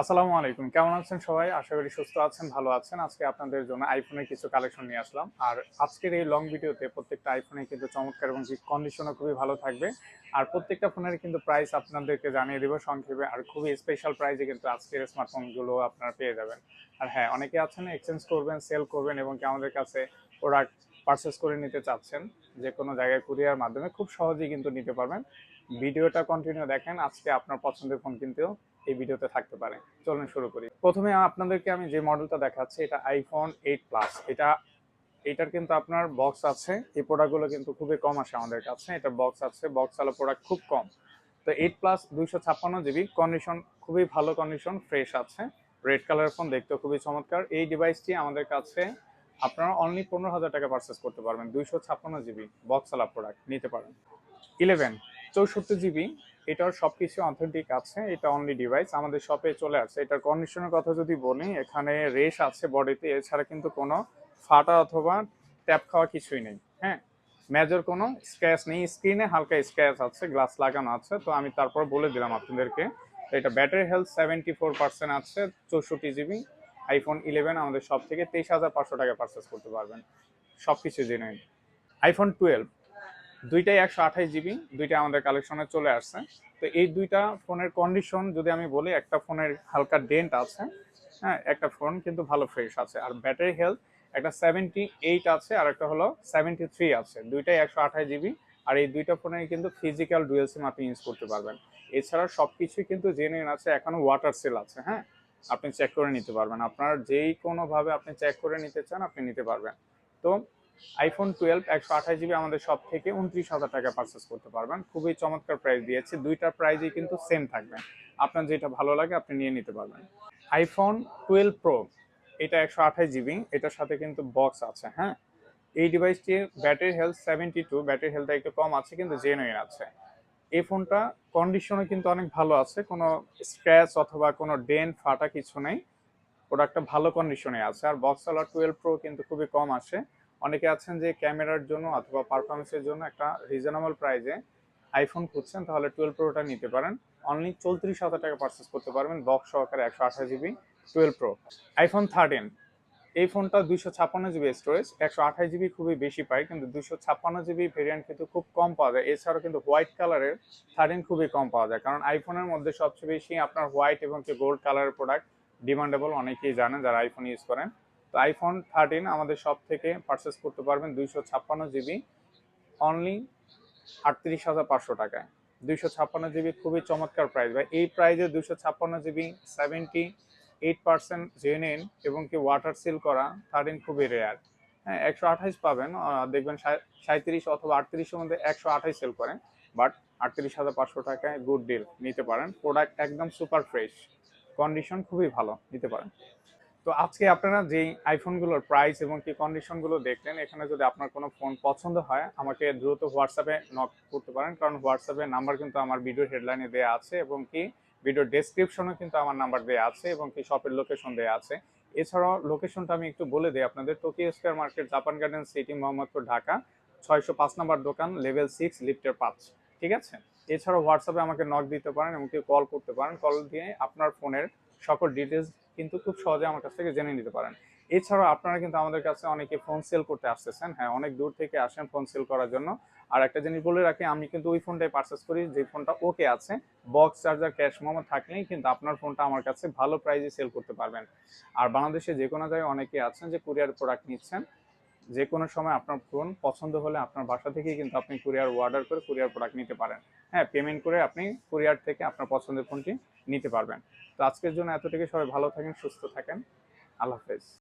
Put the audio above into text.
আসসালামু আলাইকুম, কেমন আছেন সবাই? আশা করি সুস্থ আছেন, ভালো আছেন। আজকে আপনাদের জন্য আইফোনের কিছু কালেকশন নিয়ে আসলাম। আর আজকের এই লং ভিডিওতে প্রত্যেকটা আইফোনে কিন্তু চমৎকার এবং কন্ডিশনও খুবই ভালো থাকবে। আর প্রত্যেকটা ফোনের কিন্তু প্রাইস আপনাদেরকে জানিয়ে দেবো সংক্ষেপে। আর খুবই স্পেশাল প্রাইসে কিন্তু আজকের স্মার্টফোনগুলো আপনারা পেয়ে যাবেন। আর হ্যাঁ, অনেকে আছেন এক্সচেঞ্জ করবেন, সেল করবেন এবং কি আমাদের কাছে প্রোডাক্ট পারচেস করে নিতে চাচ্ছেন, যে কোনো জায়গায় কুরিয়ার মাধ্যমে খুব সহজেই কিন্তু নিতে পারবেন। ভিডিওটা কন্টিনিউ দেখেন, আজকে আপনার পছন্দের ফোন কিন্তু এই ভিডিওতে থাকতে পারে। চলুন শুরু করি। প্রথমে আপনাদেরকে আমি যে মডেলটা দেখাচ্ছি, এটা আইফোন 8 প্লাস। এটার কিন্তু আপনার বক্স আছে। এই প্রোডাক্টগুলো কিন্তু খুবই কম আসে আমাদের কাছে। এটা বক্স আছে, বক্স আলো প্রোডাক্ট খুব কম। তো 8 প্লাস 256 জিবি, কন্ডিশন খুবই ভালো, কন্ডিশন ফ্রেশ আছে। রেড কালার ফোন, দেখতেও খুবই চমৎকার। এই ডিভাইসটি আমাদের কাছে আপনারা অনলি 15,000 টাকা পারচেস করতে পারবেন। 256 জিবি বক্স আলা প্রোডাক্ট নিতে পারেন। 11 64 জিবি, এটার সবকিছু অথেন্টিক আছে। এটা অনলি ডিভাইস আমাদের শপে চলে আসছে। এটার কন্ডিশনের কথা যদি বলি, এখানে রেশ আছে বডিতে, এছাড়া কিন্তু কোনো ফাটা অথবা ট্যাপ খাওয়া কিছুই নেই। হ্যাঁ, মেজর কোনো স্ক্র্যাচ নেই। স্ক্রিনে হালকা স্ক্র্যাচ আছে, গ্লাস লাগানো আছে, তো আমি তারপর বলে দিলাম আপনাদেরকে। তো এটা ব্যাটারি হেলথ 74% আছে। 64 জিবি আইফোন 11 আমাদের সব থেকে 23,500 টাকা পারচেস করতে পারবেন। সবকিছু জেনে নিন। আইফোন 12, দুইটাই 128 জিবি, দুইটা আমাদের কালেকশনে চলে আসছে। তো এই দুইটা ফোনের কন্ডিশন যদি আমি বলি, একটা ফোনের হালকা ডেন্ট আছে, হ্যাঁ, একটা ফোন কিন্তু ভালো ফ্রেশ আছে। আর ব্যাটারি হেলথ একটা 78 আছে, আর একটা হলো 73 আছে। দুইটাই 128 জিবি। আর এই দুইটা ফোনের কিন্তু ফিজিক্যাল ডুয়েল সিম আপনি ইউজ করতে পারবেন। এছাড়া সবকিছুই কিন্তু জেনুইন আছে, এখনো ওয়াটার সেল আছে। হ্যাঁ, আপনি চেক করে নিতে পারবেন, আপনার যেই কোনোভাবে আপনি চেক করে নিতে চান আপনি নিতে পারবেন। তো আইফোন 12 128 জিবি আমাদের সব থেকে 29,000 টাকা পারচেস করতে পারবেন। খুবই চমৎকার প্রাইস দিয়েছে, দুইটার প্রাইসই কিন্তু সেম থাকবে। আপনার যেটা ভালো লাগে আপনি নিয়ে নিতে পারবেন। আইফোন 12 প্রো, এটা 128 জিবি, এটার সাথে কিন্তু বক্স আছে। হ্যাঁ, এই ডিভাইসটির ব্যাটারি হেলথ 72, ব্যাটারি হেলথটা একটু কম আছে কিন্তু জেনুইন আছে। এই ফোনটা কন্ডিশনে কিন্তু অনেক ভালো আছে, কোনো স্ক্র্যাচ অথবা কোনো ডেন্ট ফাটা কিছু নেই। প্রোডাক্টটা ভালো কন্ডিশনে আছে। আর বক্সওয়ালা 12 প্রো কিন্তু খুবই কম আসে। অনেকে আছেন যে ক্যামেরার জন্য অথবা পারফরমেন্সের জন্য একটা রিজনেবল প্রাইসে আইফোন খুঁজছেন, তাহলে 12 প্রোটা নিতে পারেন। অনলি 34,000 টাকা পারচেস করতে পারবেন বক্স সহকারে 128 জিবি 12 প্রো। আইফোন 13, এই ফোনটা 256 জিবি স্টোরেজ, 128 জিবি খুবই বেশি পাই, কিন্তু 256 জিবি ভেরিয়েন্ট কিন্তু খুব কম পাওয়া যায়। এছাড়াও কিন্তু হোয়াইট কালারের 13 খুবই কম পাওয়া যায়, কারণ আইফোনের মধ্যে সবচেয়ে বেশি আপনার হোয়াইট এবং গোল্ড কালারের প্রোডাক্ট ডিমান্ডেবল, অনেকেই জানেন যারা আইফোন ইউজ করেন। তো আইফোন 13 আমাদের সব থেকে পারচেস করতে পারবেন 256 জিবি অনলি 38,500 টাকায়। 256 জিবি খুবই চমৎকার প্রাইস ভাই। এই প্রাইসে 256 জিবি 78% জেনুইন এবং ওয়াটার সিল করা 13 খুবই রেয়ার। হ্যাঁ, 128 পাবেন, দেখবেন 37 অথবা 38-এর মধ্যে 128 সেল করেন। বাট 38,500 টাকায় গুড ডিল, নিতে পারেন। প্রোডাক্ট একদম সুপার ফ্রেশ, কন্ডিশন খুবই ভালো, নিতে পারেন। তো আজকে আপনারা যেই আইফোনগুলোর প্রাইস এবং কন্ডিশনগুলো দেখলেন, এখানে যদি আপনার কোনো ফোন পছন্দ হয় আমাকে দ্রুত হোয়াটসঅ্যাপে নক করতে পারেন, কারণ হোয়াটসঅ্যাপের নাম্বার কিন্তু আমার ভিডিও হেডলাইনে দেওয়া আছে, এবং ভিডিও ডেসক্রিপশনে কিন্তু আমার নাম্বার দেওয়া আছে, এবং শপের লোকেশন দেওয়া আছে। এছাড়াও লোকেশনটা আমি একটু বলে দিই আপনাদের। Tokyo square market, Japan garden city, Mohammadpur, Dhaka 605 নম্বর দোকান, লেভেল 6, লিফটের 5। ঠিক আছে? এছাড়াও হোয়াটসঅ্যাপে আমাকে নক দিতে পারেন এবং কল করতে পারেন। কল দিয়ে আপনার ফোনের সকল ডিটেলস কিন্তু খুব সহজে আমার কাছ থেকে জেনে নিতে পারেন। এছাড়াও আপনারা কিন্তু আমাদের কাছে অনেকে ফোন সেল করতে আসতেছেন। হ্যাঁ, অনেক দূর থেকে আসেন ফোন সেল করার জন্য। আর একটা জিনিস বলে রাখি, আমি কিন্তু ওই ফোনটাই পারচেস করি যে ফোনটা ওকে আছে, বক্স চার্জার ক্যাশ মেমো থাকলেই কিন্তু আপনার ফোনটা আমার কাছে ভালো প্রাইসে সেল করতে পারবেন। আর বাংলাদেশে যে কোনো জায়গায় অনেকে আছেন যে কুরিয়ার প্রোডাক্ট নিচ্ছেন, যে কোনো সময় আপনার ফোন পছন্দ হলে আপনার বাসা থেকেই কিন্তু আপনি কুরিয়ার অর্ডার করে কুরিয়ার প্রোডাক্ট নিতে পারেন। হ্যাঁ, পেমেন্ট করে আপনি কুরিয়ার থেকে আপনার পছন্দের ফোনটি নিতে পারবেন। তো আজকের জন্য এতটুকু, সবাই ভালো থাকেন, সুস্থ থাকেন, আল্লাহ হাফেজ।